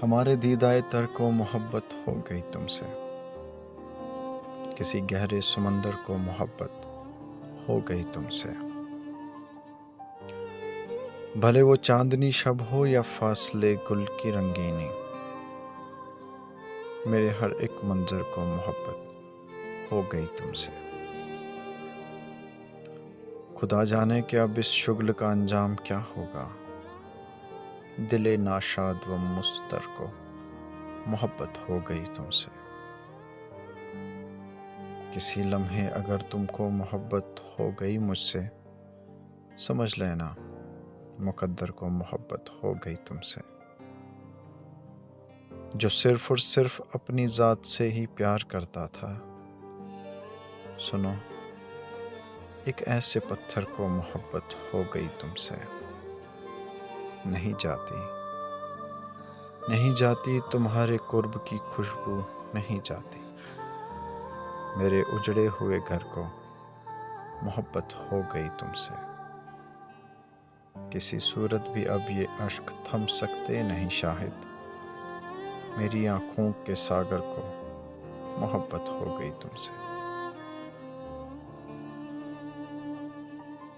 ہمارے دیدائے تر کو محبت ہو گئی تم سے، کسی گہرے سمندر کو محبت ہو گئی تم سے۔ بھلے وہ چاندنی شب ہو یا فاصلے گل کی رنگینی، میرے ہر ایک منظر کو محبت ہو گئی تم سے۔ خدا جانے کہ اب اس شغل کا انجام کیا ہوگا، دل ناشاد و مضطر کو محبت ہو گئی تم سے۔ کسی لمحے اگر تم کو محبت ہو گئی مجھ سے، سمجھ لینا مقدر کو محبت ہو گئی تم سے۔ جو صرف اور صرف اپنی ذات سے ہی پیار کرتا تھا، سنو ایک ایسے پتھر کو محبت ہو گئی تم سے۔ نہیں جاتی، نہیں جاتی تمہارے قرب کی خوشبو، نہیں جاتی میرے اجڑے ہوئے گھر کو محبت ہو گئی تم سے۔ کسی صورت بھی اب یہ اشک تھم سکتے نہیں شاہد، میری آنکھوں کے ساگر کو محبت ہو گئی تم سے۔